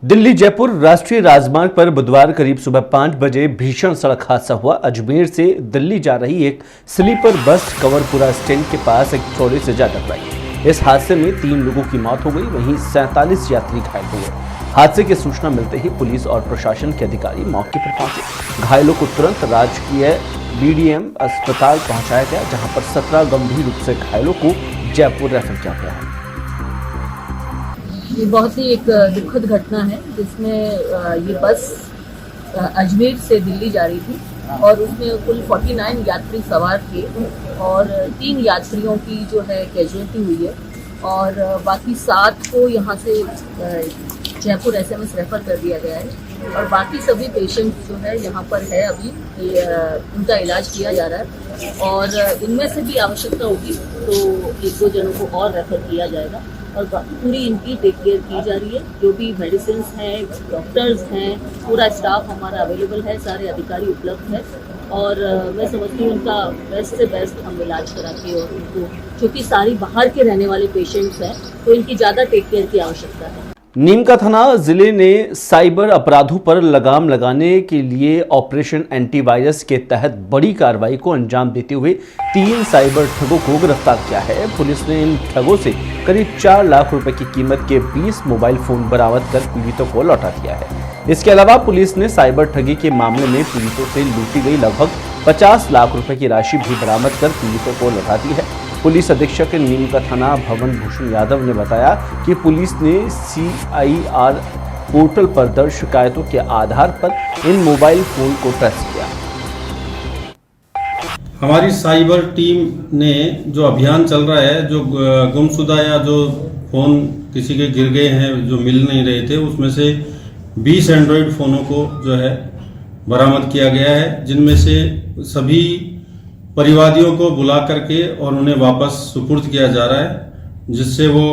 दिल्ली जयपुर राष्ट्रीय राजमार्ग पर बुधवार करीब सुबह 5 बजे भीषण सड़क हादसा हुआ। अजमेर से दिल्ली जा रही एक स्लीपर बस कवरपुरा स्टैंड के पास एक ट्रॉली से जा टकराई। इस हादसे में 3 लोगों की मौत हो गई, वहीं 47 यात्री घायल हुए। हादसे की सूचना मिलते ही पुलिस और प्रशासन के अधिकारी मौके पर पहुंचे। घायलों को तुरंत राजकीय बीडीएम अस्पताल पहुंचाया गया, जहां पर 17 गंभीर रूप से घायलों को जयपुर रेफर किया गया है। ये बहुत ही एक दुखद घटना है, जिसमें ये बस अजमेर से दिल्ली जा रही थी और उसमें कुल 49 यात्री सवार थे और 3 यात्रियों की जो है कैजुअलिटी हुई है और बाकी 7 को यहाँ से जयपुर एसएमएस रेफर कर दिया गया है और बाकी सभी पेशेंट जो है यहाँ पर है, अभी उनका इलाज किया जा रहा है और इनमें से भी आवश्यकता होगी तो 1-2 जनों को और रेफर किया जाएगा और पूरी इनकी टेक केयर की जा रही है। जो भी मेडिसिन हैं, डॉक्टर्स हैं, पूरा स्टाफ हमारा अवेलेबल है, सारे अधिकारी उपलब्ध है और मैं समझती हूँ उनका बेस्ट से बेस्ट हम इलाज करा के और उनको, क्योंकि सारी बाहर के रहने वाले पेशेंट्स हैं तो इनकी ज़्यादा टेक केयर की आवश्यकता है। नीमका थाना जिले ने साइबर अपराधों पर लगाम लगाने के लिए ऑपरेशन एंटीवायरस के तहत बड़ी कार्रवाई को अंजाम देते हुए 3 साइबर ठगों को गिरफ्तार किया है। पुलिस ने इन ठगों से करीब 4 लाख रुपए की कीमत के 20 मोबाइल फोन बरामद कर पीड़ितों को लौटा दिया है। इसके अलावा पुलिस ने साइबर ठगी के मामले में पीड़ितों से लूटी गई लगभग 50 लाख रुपए की राशि भी बरामद कर पीड़ितों को लौटा दी है। पुलिस अधीक्षक नीमका थाना भवन भूषण यादव ने बताया कि पुलिस ने CIR पोर्टल पर दर्ज शिकायतों के आधार पर इन मोबाइल फोन को ट्रेस किया। हमारी साइबर टीम ने जो अभियान चल रहा है, जो गुमशुदा या जो फोन किसी के गिर गए हैं, जो मिल नहीं रहे थे, उसमें से 20 एंड्रॉयड फोनों को जो है बरामद किया गया है, जिनमें से सभी परिवादियों को बुला करके और उन्हें वापस सुपुर्द किया जा रहा है, जिससे वो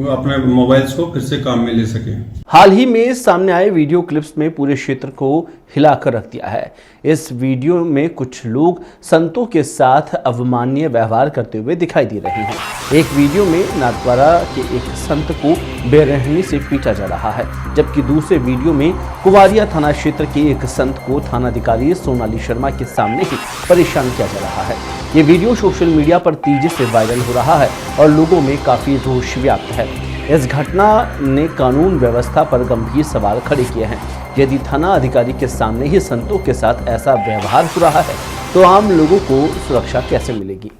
अपने मोबाइल्स को फिर से काम में ले सके। हाल ही में सामने आए वीडियो क्लिप्स में पूरे क्षेत्र को हिलाकर रख दिया है। इस वीडियो में कुछ लोग संतों के साथ अवमाननीय व्यवहार करते हुए दिखाई दे रहे हैं। एक वीडियो में नाथद्वारा के एक संत को बेरहमी से पीटा जा रहा है, जबकि दूसरे वीडियो में कुवारिया थाना क्षेत्र के एक संत को थानाधिकारी सोनाली शर्मा के सामने ही परेशान किया जा रहा है। ये वीडियो सोशल मीडिया पर तेजी से वायरल हो रहा है और लोगों में काफी रोष व्याप्त है। इस घटना ने कानून व्यवस्था पर गंभीर सवाल खड़े किए हैं। यदि थाना अधिकारी के सामने ही संतों के साथ ऐसा व्यवहार हो रहा है तो आम लोगों को सुरक्षा कैसे मिलेगी?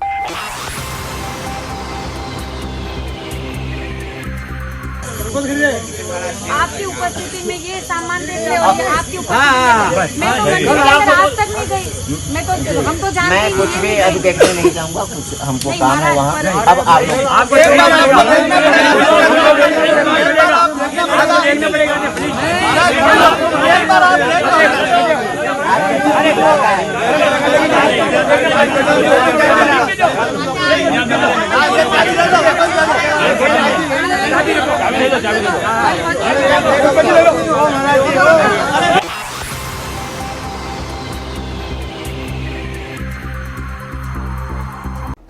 आपकी उपस्थिति में ये सामान देते हो, आपकी उपस्थिति में मैं तो आज तक नहीं गई, मैं तो हम तो जानते मैं कुछ भी अभी देखने नहीं जाऊंगा, कुछ हमको काम है वहाँ। अब आपको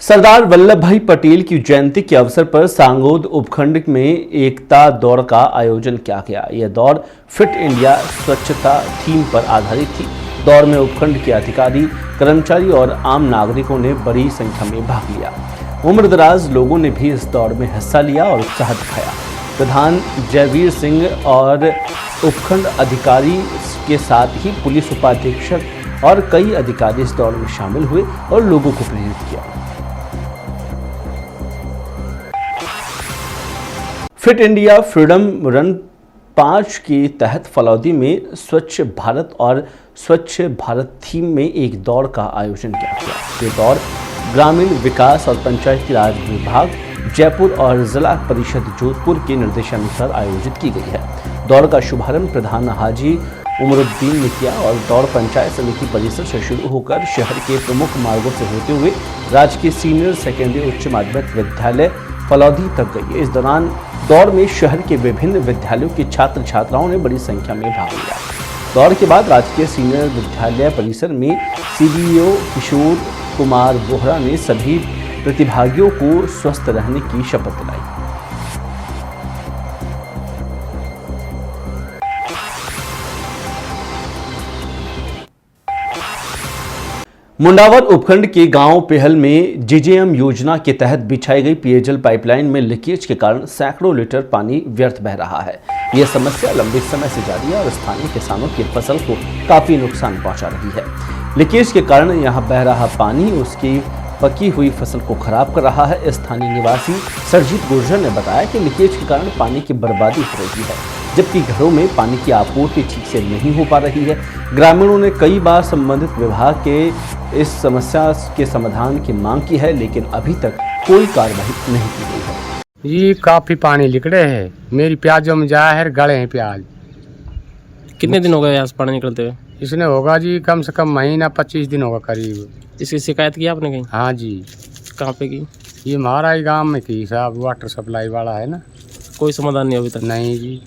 सरदार वल्लभ भाई पटेल की जयंती के अवसर पर सांगोद उपखंड में एकता दौड़ का आयोजन किया गया। यह दौड़ फिट इंडिया स्वच्छता थीम पर आधारित थी। दौड़ में उपखंड के अधिकारी, कर्मचारी और आम नागरिकों ने बड़ी संख्या में भाग लिया। उम्रदराज लोगों ने भी इस दौड़ में हिस्सा लिया और उत्साह दिखाया। प्रधान जयवीर सिंह और उपखंड अधिकारी के साथ ही पुलिस उपाधीक्षक और कई अधिकारी इस दौड़ में शामिल हुए और लोगों को प्रेरित किया। फिट इंडिया फ्रीडम रन 5 के तहत फलौदी में स्वच्छ भारत और स्वच्छ भारत थीम में एक दौड़ का आयोजन किया गया। ये दौड़ ग्रामीण विकास और पंचायती राज विभाग जयपुर और जिला परिषद जोधपुर के निर्देशानुसार आयोजित की गई है। दौड़ का शुभारंभ प्रधान हाजी उमरुद्दीन ने किया और दौड़ पंचायत समिति परिसर से शुरू होकर शहर के प्रमुख मार्गों से होते हुए राजकीय सीनियर सेकेंडरी उच्च माध्यमिक विद्यालय फलौदी तक गई। इस दौरान दौड़ में शहर के विभिन्न विद्यालयों के छात्र छात्राओं ने बड़ी संख्या में भाग लिया। दौड़ के बाद राजकीय सीनियर विद्यालय परिसर में CDO किशोर कुमार बोहरा ने सभी प्रतिभागियों को स्वस्थ रहने की शपथ दिलाई। मुंडावर उपखंड के गांव पेहल में जीजेएम योजना के तहत बिछाई गई पेयजल पाइपलाइन में लीकेज के कारण सैकड़ों लीटर पानी व्यर्थ बह रहा है। यह समस्या लंबे समय से जारी है और स्थानीय किसानों की फसल को काफी नुकसान पहुंचा रही है। लीकेज के कारण यहां बह रहा पानी उसकी पकी हुई फसल को खराब कर रहा है। स्थानीय निवासी सरजीत गुर्जर ने बताया कि लीकेज के कारण पानी की बर्बादी हो रही है, जबकि घरों में पानी की आपूर्ति ठीक से नहीं हो पा रही है। ग्रामीणों ने कई बार संबंधित विभाग के इस समस्या के समाधान की मांग की है, लेकिन अभी तक कोई कार्रवाई नहीं की गई है। ये काफी पानी निकले है, मेरी प्याजों में जाया है, गले हैं प्याज। कितने दिन हो गए यहाँ से पानी निकलते हुए? इसने होगा जी कम से कम महीना 25 दिन होगा करीब। इसकी शिकायत की आपने कहीं? हाँ जी। कहाँ पे की? ये हमारा ही गांव में की साहब, वाटर सप्लाई वाला है ना। कोई समाधान नहीं अभी तक? नहीं जी।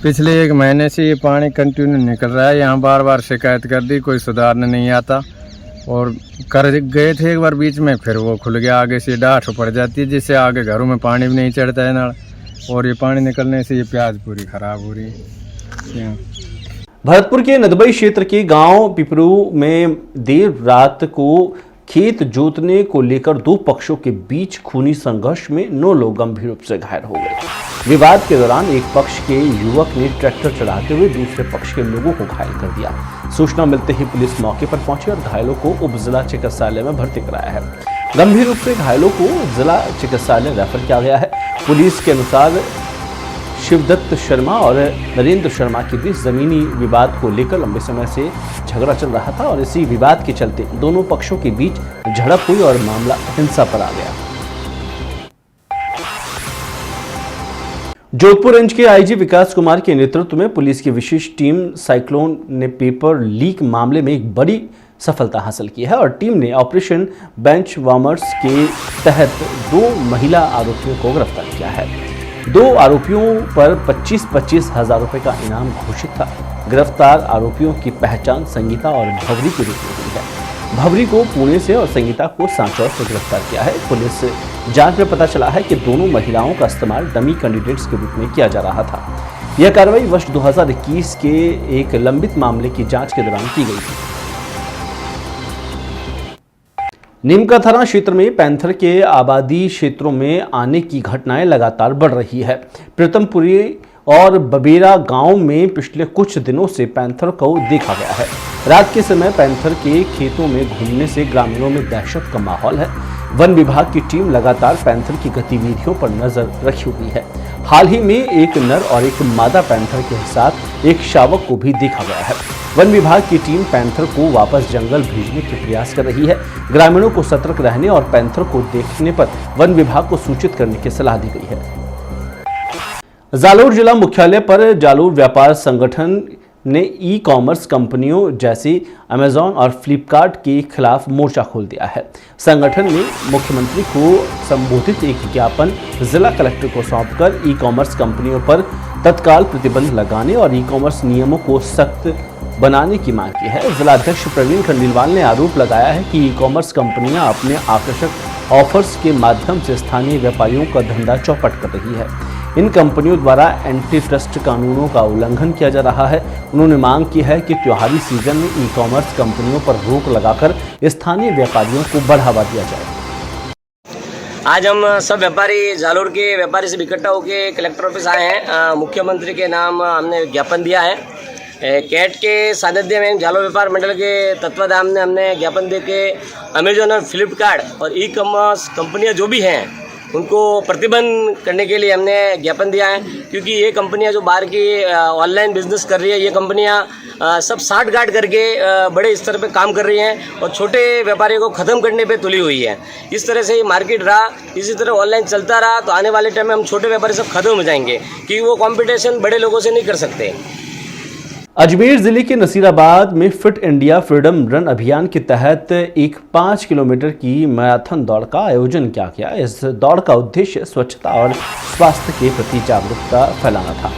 पिछले 1 महीने से ये पानी कंटिन्यू निकल रहा है। यहाँ बार बार शिकायत कर दी, कोई सुधारने नहीं आता। और कर गए थे एक बार बीच में, फिर वो खुल गया, आगे से डाठ पड़ जाती है, जिससे आगे घरों में पानी भी नहीं चढ़ता है नल। और ये पानी निकलने से ये प्याज पूरी खराब हो रही है। भरतपुर के नदबई क्षेत्र के गांव पिपरू में देर रात को खेत जोतने को लेकर 2 पक्षों के बीच खूनी संघर्ष में 9 लोग गंभीर रूप से घायल हो गए। विवाद के दौरान एक पक्ष के युवक ने ट्रैक्टर चढ़ाते हुए दूसरे पक्ष के लोगों को घायल कर दिया। सूचना मिलते ही पुलिस मौके पर पहुंची और घायलों को उप जिला चिकित्सालय में भर्ती कराया है। गंभीर रूप से घायलों को जिला चिकित्सालय रेफर किया गया है। पुलिस के अनुसार शिवदत्त शर्मा और नरेंद्र शर्मा के बीच जमीनी विवाद को लेकर लंबे समय से झगड़ा चल रहा था और इसी विवाद के चलते दोनों पक्षों के बीच झड़प हुई और मामला हिंसा पर आ गया। जोधपुर रेंज के आईजी विकास कुमार के नेतृत्व में पुलिस की विशेष टीम साइक्लोन ने पेपर लीक मामले में एक बड़ी सफलता हासिल की है और टीम ने ऑपरेशन बेंच वार्मर्स के तहत 2 महिला आरोपियों को गिरफ्तार किया है। 2 आरोपियों पर 25-25 हजार रुपए का इनाम घोषित था। गिरफ्तार आरोपियों की पहचान संगीता और भवरी के रूप में हुई है। भवरी को पुणे से और संगीता को सांचौर से गिरफ्तार किया है। पुलिस जांच में पता चला है कि दोनों महिलाओं का इस्तेमाल डमी कैंडिडेट्स के रूप में किया जा रहा था। यह कार्रवाई वर्ष 2021 के एक लंबित मामले की जांच के दौरान की गई थी। नीमका थाना क्षेत्र में पैंथर के आबादी क्षेत्रों में आने की घटनाएं लगातार बढ़ रही है। प्रीतमपुरी और बबेरा गांव में पिछले कुछ दिनों से पैंथर को देखा गया है। रात के समय पैंथर के खेतों में घूमने से ग्रामीणों में दहशत का माहौल है। वन विभाग की टीम लगातार पैंथर की गतिविधियों पर नजर रखी हुई है। हाल ही में एक नर और एक मादा पैंथर के साथ एक शावक को भी देखा गया है। वन विभाग की टीम पैंथर को वापस जंगल भेजने के प्रयास कर रही है। ग्रामीणों को सतर्क रहने और पैंथर को देखने पर वन विभाग को सूचित करने की सलाह दी गई है। जालोर जिला मुख्यालय पर जालोर व्यापार संगठन ने ई कॉमर्स कंपनियों जैसी अमेजॉन और फ्लिपकार्ट के खिलाफ मोर्चा खोल दिया है। संगठन ने मुख्यमंत्री को संबोधित एक ज्ञापन जिला कलेक्टर को सौंपकर ई कॉमर्स कंपनियों पर तत्काल प्रतिबंध लगाने और ई कॉमर्स नियमों को सख्त बनाने की मांग की है। जिला अध्यक्ष प्रवीण खंडेलवाल ने आरोप लगाया है कि ई कॉमर्स कंपनियां अपने आकर्षक ऑफर्स के माध्यम से स्थानीय व्यापारियों का धंधा चौपट कर रही है। इन कंपनियों द्वारा एंटी ट्रस्ट कानूनों का उल्लंघन किया जा रहा है। उन्होंने मांग की है कि त्योहारी सीजन में ई कॉमर्स कंपनियों पर रोक लगाकर स्थानीय व्यापारियों को बढ़ावा दिया जाए। आज हम सब व्यापारी जालोर के व्यापारी से इकट्ठा होकर कलेक्टर ऑफिस आए हैं। मुख्यमंत्री के नाम हमने ज्ञापन दिया है। कैट के सानिध्य में जालोर व्यापार मंडल के तत्वाधान में हमने ज्ञापन दे के अमेजोन और फ्लिपकार्ट और ई कॉमर्स कंपनियां जो भी हैं उनको प्रतिबंध करने के लिए हमने ज्ञापन दिया है। क्योंकि ये कंपनियां जो बाहर की ऑनलाइन बिजनेस कर रही है, ये कंपनियां सब साठ गांठ करके बड़े स्तर पे काम कर रही हैं और छोटे व्यापारियों को ख़त्म करने पे तुली हुई है। इस तरह से ये मार्केट रहा, इसी तरह ऑनलाइन चलता रहा तो आने वाले टाइम में हम छोटे व्यापारी सब खत्म हो जाएंगे, क्योंकि वो कंपटीशन बड़े लोगों से नहीं कर सकते। अजमेर जिले के नसीराबाद में फिट इंडिया फ्रीडम रन अभियान के तहत एक 5 किलोमीटर की मैराथन दौड़ का आयोजन किया गया। इस दौड़ का उद्देश्य स्वच्छता और स्वास्थ्य के प्रति जागरूकता फैलाना था।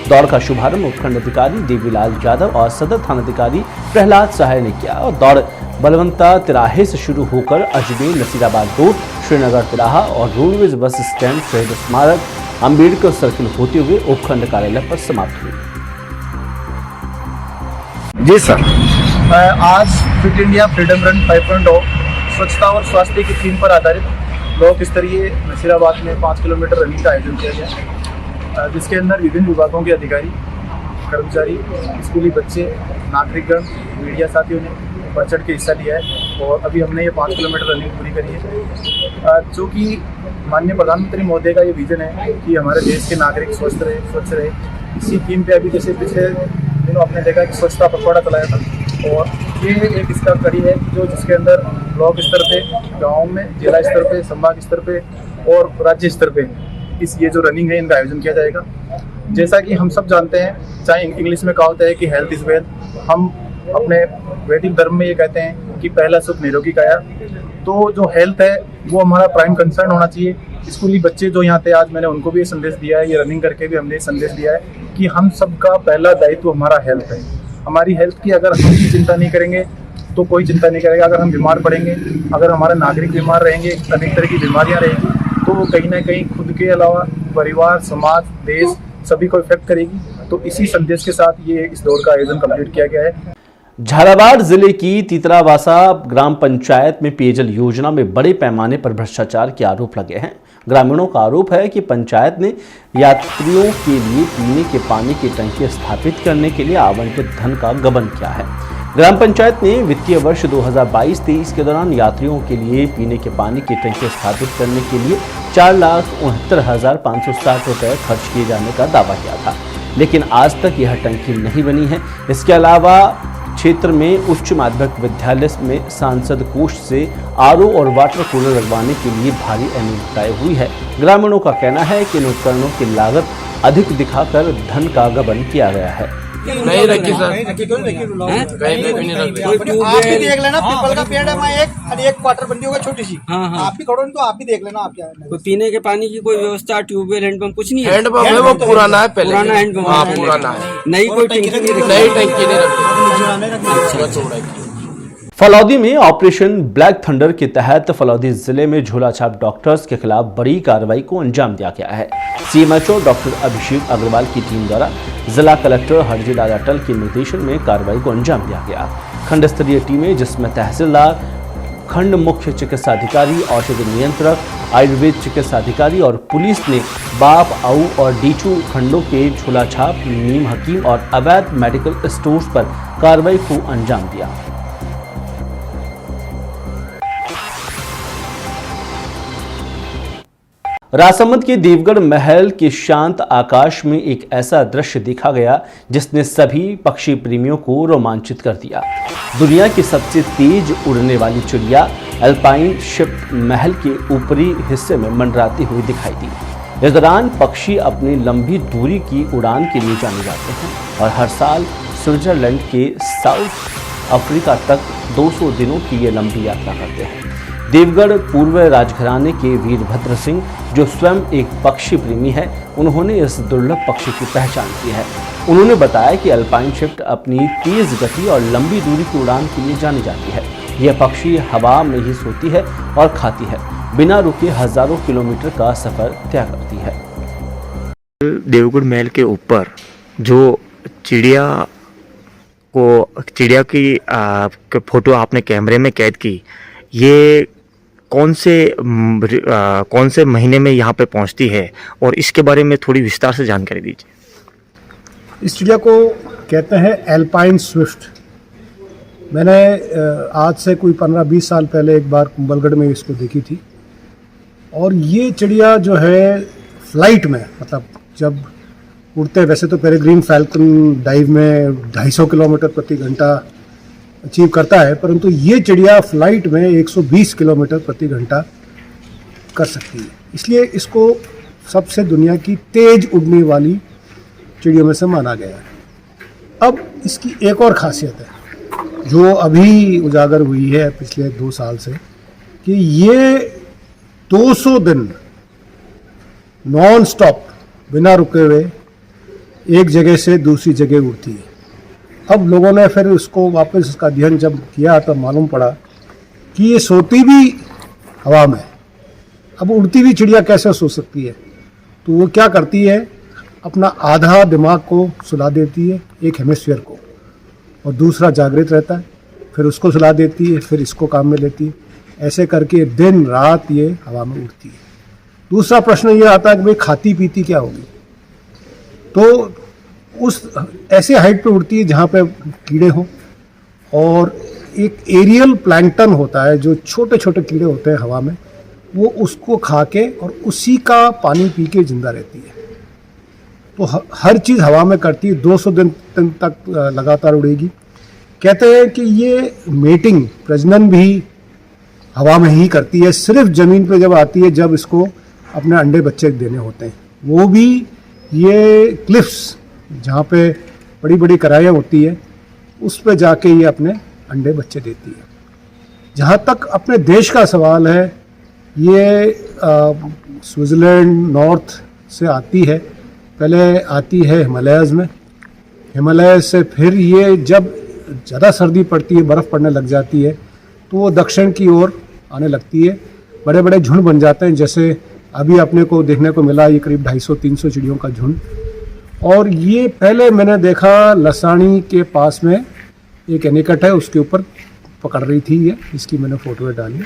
दौड़ का शुभारंभ उपखंड अधिकारी देवीलाल यादव और सदर थानाधिकारी प्रहलाद सहाय ने किया और दौड़ बलवंता तिराहे से शुरू होकर अजमेर नसीराबाद रोड, श्रीनगर तिराहा और रोडवेज बस स्टैंड, शहीद स्मारक, अम्बेडकर सर्किल होते हुए उपखंड कार्यालय पर समाप्त हुई। जी सर। आज फिट इंडिया फ्रीडम रन 5.0 स्वच्छता और स्वास्थ्य की थीम पर आधारित ब्लॉक स्तरीय नसीराबाद में 5 किलोमीटर रनिंग का आयोजन किया गया, जिसके अंदर विभिन्न विभागों के अधिकारी, कर्मचारी, स्कूली बच्चे, नागरिकगण, मीडिया साथियों ने बढ़ चढ़ के हिस्सा लिया है। और अभी हमने ये 5 किलोमीटर रनिंग पूरी करी है, जो कि माननीय प्रधानमंत्री महोदय का ये विजन है कि हमारे देश के नागरिक स्वस्थ रहे, स्वच्छ रहे। इसी थीम पे अभी जैसे पिछले दिनों आपने देखा कि स्वच्छता पखवाड़ा चलाया था, और ये एक इसका कड़ी है जो जिसके अंदर ब्लॉक स्तर पे, गाँव में, जिला स्तर पे, संभाग स्तर पे और राज्य स्तर पे ये जो रनिंग है इनका आयोजन किया जाएगा। जैसा कि हम सब जानते हैं, चाहे इंग्लिश में कहावत है कि हेल्थ इज वेल्थ, हम अपने वैदिक धर्म में ये कहते हैं कि पहला सुख निरोगी काया। तो जो हेल्थ है वो हमारा प्राइम कंसर्न होना चाहिए। स्कूली बच्चे जो यहाँ थे, आज मैंने उनको भी ये संदेश दिया है, ये रनिंग करके भी हमने ये संदेश दिया है कि हम सबका पहला दायित्व हमारा हेल्थ है। हमारी हेल्थ की अगर हम भी चिंता नहीं करेंगे तो कोई चिंता नहीं करेगा। अगर हम बीमार पड़ेंगे, अगर हमारे नागरिक बीमार रहेंगे, अनेक तरह की बीमारियाँ रहेंगी, तो वो कहीं ना कहीं खुद के अलावा परिवार, समाज, देश सभी को इफेक्ट करेगी। तो इसी संदेश के साथ ये इस दौड़ का आयोजन कंप्लीट किया गया है। झालावाड़ जिले की तीतरावासा ग्राम पंचायत में पेयजल योजना में बड़े पैमाने पर भ्रष्टाचार के आरोप लगे हैं। ग्रामीणों का आरोप है कि पंचायत ने यात्रियों के लिए पीने के पानी की टंकी स्थापित करने के लिए आवंटित धन का गबन किया है। ग्राम पंचायत ने वित्तीय वर्ष 2022-23 के दौरान यात्रियों के लिए पीने के पानी की टंकी स्थापित करने के लिए 4,69,560 रुपये खर्च किए जाने का दावा किया था, लेकिन आज तक यह टंकी नहीं बनी है। इसके अलावा क्षेत्र में उच्च माध्यमिक विद्यालय में सांसद कोष से आरओ और वाटर कूलर लगवाने के लिए भारी अनियमितताएं हुई है। ग्रामीणों का कहना है कि इन उपकरणों की लागत अधिक दिखाकर धन का गबन किया गया है। नहीं रखी सर, आप भी देख लेना, पीपल का पेड़ है वहाँ एक क्वार्टर बंदी होगा छोटी सी। आप भी खड़ो तो आप भी देख लेना। आप क्या है, पीने के पानी की कोई व्यवस्था, ट्यूबवेल, हैंडपंप कुछ नहीं है? हैंडपंप है वो पुराना है, पहले पुराना हैंडपंप। हाँ पुराना है, नई कोई टंकी नहीं रखी। फलौदी में ऑपरेशन ब्लैक थंडर के तहत फलौदी जिले में झोलाछाप डॉक्टर्स के खिलाफ बड़ी कार्रवाई को अंजाम दिया गया है। सीएमएचओ डॉक्टर अभिषेक अग्रवाल की टीम द्वारा जिला कलेक्टर हरजीलाल अटल के निर्देशन में कार्रवाई को अंजाम दिया गया। खंड स्तरीय टीमें जिसमें तहसीलदार, खंड मुख्य चिकित्सा अधिकारी, औषधि नियंत्रक, आयुर्वेद चिकित्सा अधिकारी और पुलिस ने बाप, आऊ और डीचू खंडों के झोलाछाप, नीम हकीम और अवैध मेडिकल स्टोर्स पर कार्रवाई को अंजाम दिया। राजसमंद के देवगढ़ महल के शांत आकाश में एक ऐसा दृश्य देखा गया जिसने सभी पक्षी प्रेमियों को रोमांचित कर दिया। दुनिया की सबसे तेज उड़ने वाली चिड़िया अल्पाइन शिप महल के ऊपरी हिस्से में मंडराती हुई दिखाई दी। इस दौरान पक्षी अपनी लंबी दूरी की उड़ान के लिए जाने जाते हैं और हर साल स्विट्जरलैंड के साउथ अफ्रीका तक 200 दिनों की ये लंबी यात्रा करते हैं। देवगढ़ पूर्व राजघराने के वीरभद्र सिंह, जो स्वयं एक पक्षी प्रेमी है, उन्होंने इस दुर्लभ पक्षी की पहचान की है। उन्होंने बताया कि अल्पाइन शिफ्ट अपनी तेज गति और लंबी दूरी की उड़ान के लिए जानी जाती है। यह पक्षी हवा में ही सोती है और खाती है, बिना रुके हजारों किलोमीटर का सफर तय करती है। देवगढ़ महल के ऊपर जो चिड़िया की फोटो आपने कैमरे में कैद की, ये कौन से महीने में यहाँ पे पहुँचती है और इसके बारे में थोड़ी विस्तार से जानकारी दीजिए। इस चिड़िया को कहते हैं एल्पाइन स्विफ्ट। मैंने आज से कोई 15-20 साल पहले एक बार कुंभलगढ़ में इसको देखी थी। और ये चिड़िया जो है फ्लाइट में, मतलब जब उड़ते, वैसे तो पेरेग्रीन फैल्कन डाइव में 250 किलोमीटर प्रति घंटा अचीव करता है, परंतु ये चिड़िया फ्लाइट में 120 किलोमीटर प्रति घंटा कर सकती है। इसलिए इसको सबसे दुनिया की तेज उड़ने वाली चिड़ियों में से माना गया है। अब इसकी एक और खासियत है जो अभी उजागर हुई है पिछले 2 साल से, कि ये 200 दिन नॉन स्टॉप बिना रुके हुए एक जगह से दूसरी जगह उड़ती है। अब लोगों ने फिर उसको वापस उसका अध्ययन जब किया तो मालूम पड़ा कि ये सोती भी हवा में। अब उड़ती हुई चिड़िया कैसे सो सकती है? तो वो क्या करती है, अपना आधा दिमाग को सुला देती है, एक हेमिस्फीयर को, और दूसरा जागृत रहता है। फिर उसको सुला देती है, फिर इसको काम में लेती है, ऐसे करके दिन रात ये हवा में उड़ती है। दूसरा प्रश्न ये आता है कि भाई खाती पीती क्या होगी, तो उस ऐसे हाइट पे उड़ती है जहाँ पे कीड़े हों, और एक एरियल प्लैंकटन होता है जो छोटे छोटे कीड़े होते हैं हवा में, वो उसको खा के और उसी का पानी पी के जिंदा रहती है। तो हर चीज़ हवा में करती है, 200 दिन तक लगातार उड़ेगी। कहते हैं कि ये मेटिंग प्रजनन भी हवा में ही करती है, सिर्फ ज़मीन पे जब आती है जब इसको अपने अंडे बच्चे देने होते हैं, वो भी ये क्लिफ्स जहाँ पे बड़ी बड़ी कराइयाँ होती है उस पे जाके ये अपने अंडे बच्चे देती है। जहाँ तक अपने देश का सवाल है, ये स्विट्ज़रलैंड नॉर्थ से आती है, पहले आती है हिमालयाज़ में, हिमालय से फिर ये जब ज़्यादा सर्दी पड़ती है, बर्फ़ पड़ने लग जाती है, तो वो दक्षिण की ओर आने लगती है। बड़े बड़े झुंड बन जाते हैं, जैसे अभी अपने को देखने को मिला, ये करीब 250-300 चिड़ियों का झुंड। और ये पहले मैंने देखा लसानी के पास में एक एनिकट है, उसके ऊपर पकड़ रही थी ये, इसकी मैंने फ़ोटो डाली।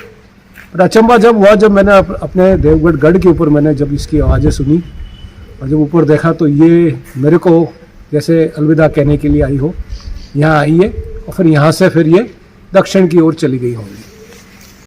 पर अचंभा जब हुआ, जब मैंने अपने देवगढ़ गढ़ के ऊपर मैंने जब इसकी आवाज़ें सुनी और जब ऊपर देखा, तो ये मेरे को जैसे अलविदा कहने के लिए आई हो, यहाँ आई है और फिर यहाँ से फिर ये दक्षिण की ओर चली गई होंगी।